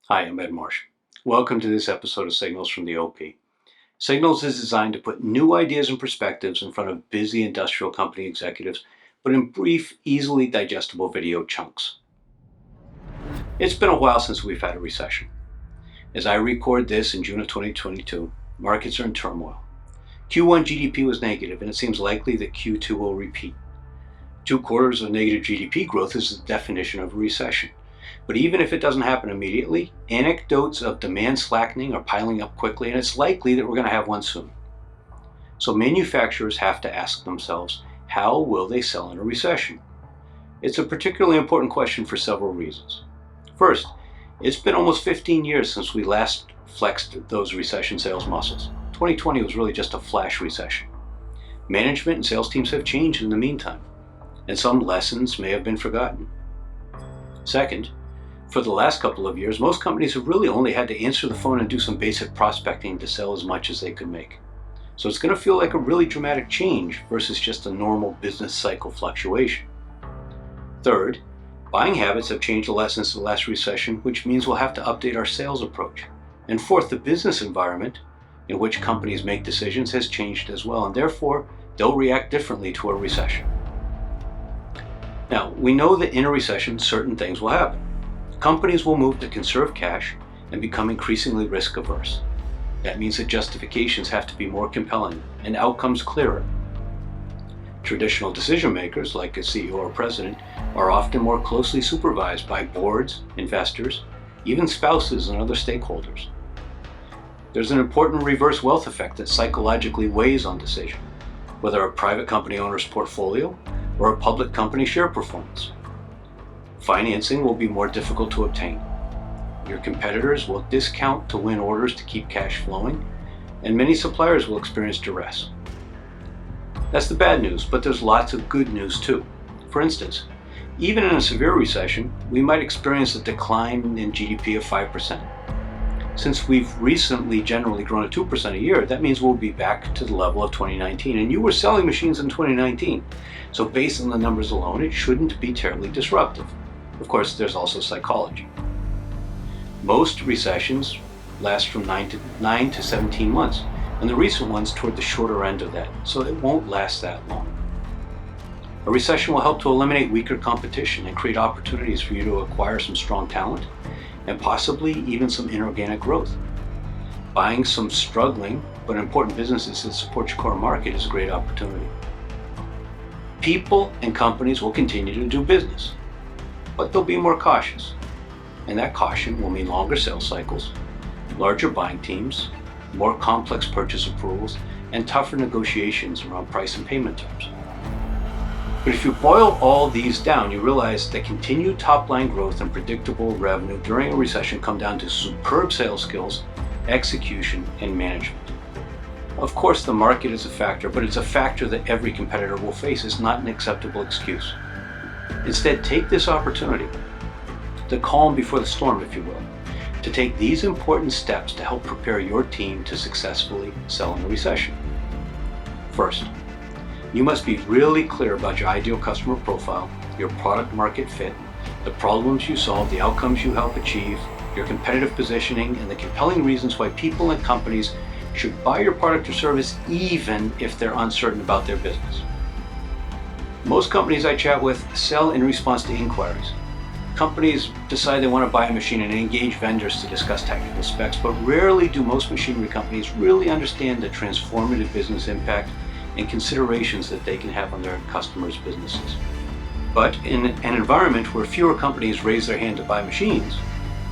Hi, I'm Ed Marsh. Welcome to this episode of Signals from the OP. Signals is designed to put new ideas and perspectives in front of busy industrial company executives, but in brief, easily digestible video chunks. It's been a while since we've had a recession. As I record this in June of 2022, markets are in turmoil. Q1 GDP was negative, and it seems likely that Q2 will repeat. 2 quarters of negative GDP growth is the definition of a recession. But even if it doesn't happen immediately, anecdotes of demand slackening are piling up quickly, and it's likely that we're going to have one soon. So manufacturers have to ask themselves, how will they sell in a recession? It's a particularly important question for several reasons. First, it's been almost 15 years since we last flexed those recession sales muscles. 2020 was really just a flash recession. Management and sales teams have changed in the meantime, and some lessons may have been forgotten. Second, for the last couple of years, most companies have really only had to answer the phone and do some basic prospecting to sell as much as they could make. So it's going to feel like a really dramatic change versus just a normal business cycle fluctuation. Third, buying habits have changed a lot since the last recession, which means we'll have to update our sales approach. And fourth, the business environment in which companies make decisions has changed as well, and therefore they'll react differently to a recession. Now, we know that in a recession, certain things will happen. Companies will move to conserve cash and become increasingly risk averse. That means that justifications have to be more compelling and outcomes clearer. Traditional decision makers, like a CEO or president, are often more closely supervised by boards, investors, even spouses and other stakeholders. There's an important reverse wealth effect that psychologically weighs on decision, whether a private company owner's portfolio or a public company share performance. Financing will be more difficult to obtain. Your competitors will discount to win orders to keep cash flowing, and many suppliers will experience duress. That's the bad news, but there's lots of good news too. For instance, even in a severe recession, we might experience a decline in GDP of 5%. Since we've recently generally grown at 2% a year, that means we'll be back to the level of 2019. And you were selling machines in 2019. So based on the numbers alone, it shouldn't be terribly disruptive. Of course, there's also psychology. Most recessions last from 9 to 17 months, and the recent ones toward the shorter end of that, so it won't last that long. A recession will help to eliminate weaker competition and create opportunities for you to acquire some strong talent, and possibly even some inorganic growth. Buying some struggling but important businesses that support your core market is a great opportunity. People and companies will continue to do business, but they'll be more cautious. And that caution will mean longer sales cycles, larger buying teams, more complex purchase approvals, and tougher negotiations around price and payment terms. But if you boil all these down, you realize that continued top-line growth and predictable revenue during a recession come down to superb sales skills, execution, and management. Of course, the market is a factor, but it's a factor that every competitor will face. It's not an acceptable excuse. Instead, take this opportunity, the calm before the storm, if you will, to take these important steps to help prepare your team to successfully sell in a recession. First, you must be really clear about your ideal customer profile, your product market fit, the problems you solve, the outcomes you help achieve, your competitive positioning, and the compelling reasons why people and companies should buy your product or service even if they're uncertain about their business. Most companies I chat with sell in response to inquiries. Companies decide they want to buy a machine and engage vendors to discuss technical specs, but rarely do most machinery companies really understand the transformative business impact and considerations that they can have on their customers' businesses. But in an environment where fewer companies raise their hand to buy machines,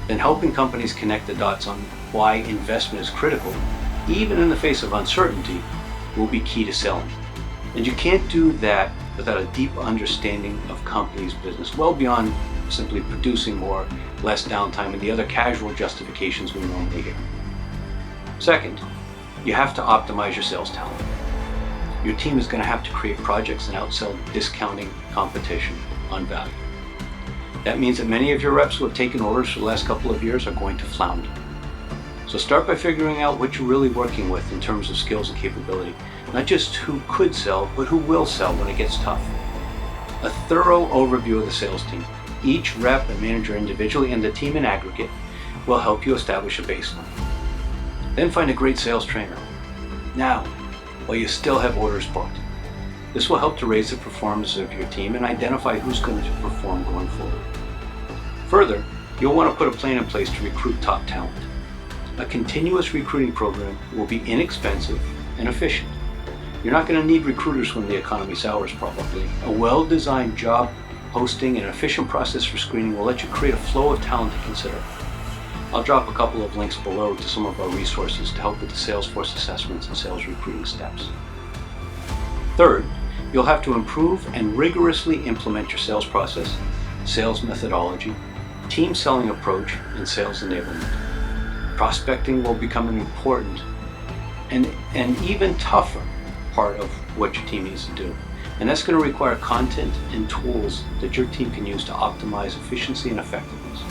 then helping companies connect the dots on why investment is critical, even in the face of uncertainty, will be key to selling. And you can't do that without a deep understanding of companies' business, well beyond simply producing more, less downtime, and the other casual justifications we normally hear. Second, you have to optimize your sales talent. Your team is going to have to create projects and outsell discounting competition on value. That means that many of your reps who have taken orders for the last couple of years are going to flounder. So start by figuring out what you're really working with in terms of skills and capability, not just who could sell, but who will sell when it gets tough. A thorough overview of the sales team, each rep and manager individually and the team in aggregate, will help you establish a baseline. Then find a great sales trainer. Now, while you still have orders booked. This will help to raise the performance of your team and identify who's going to perform going forward. Further, you'll want to put a plan in place to recruit top talent. A continuous recruiting program will be inexpensive and efficient. You're not going to need recruiters when the economy sours probably. A well-designed job posting and efficient process for screening will let you create a flow of talent to consider. I'll drop a couple of links below to some of our resources to help with the Salesforce assessments and sales recruiting steps. Third, you'll have to improve and rigorously implement your sales process, sales methodology, team selling approach, and sales enablement. Prospecting will become an important and even tougher part of what your team needs to do. And that's going to require content and tools that your team can use to optimize efficiency and effectiveness.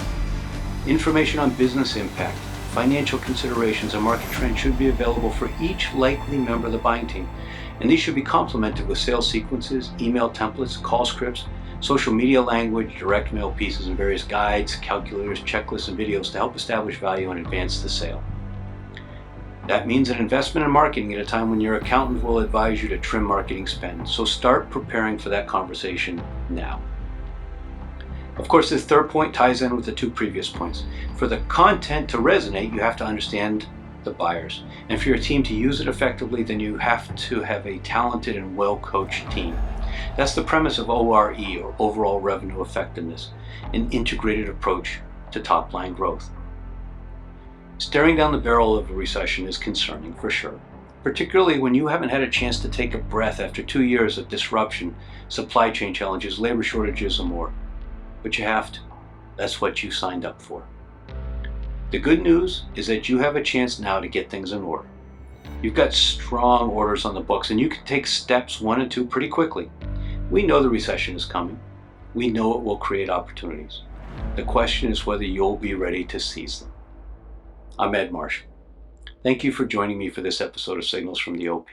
Information on business impact, financial considerations, and market trends should be available for each likely member of the buying team. And these should be complemented with sales sequences, email templates, call scripts, social media language, direct mail pieces, and various guides, calculators, checklists, and videos to help establish value and advance the sale. That means an investment in marketing at a time when your accountant will advise you to trim marketing spend. So start preparing for that conversation now. Of course, this third point ties in with the two previous points. For the content to resonate, you have to understand the buyers. And for your team to use it effectively, then you have to have a talented and well-coached team. That's the premise of ORE, or overall revenue effectiveness, an integrated approach to top-line growth. Staring down the barrel of a recession is concerning, for sure, particularly when you haven't had a chance to take a breath after 2 years of disruption, supply chain challenges, labor shortages, and more. But you have to. That's what you signed up for. The good news is that you have a chance now to get things in order. You've got strong orders on the books, and you can take steps 1 and 2 pretty quickly. We know the recession is coming. We know it will create opportunities. The question is whether you'll be ready to seize them. I'm Ed Marsh. Thank you for joining me for this episode of Signals from the OP.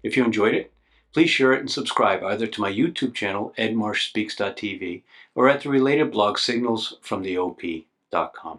If you enjoyed it, please share it and subscribe either to my YouTube channel, edmarshspeaks.tv, or at the related blog, SignalsFromTheOP.com.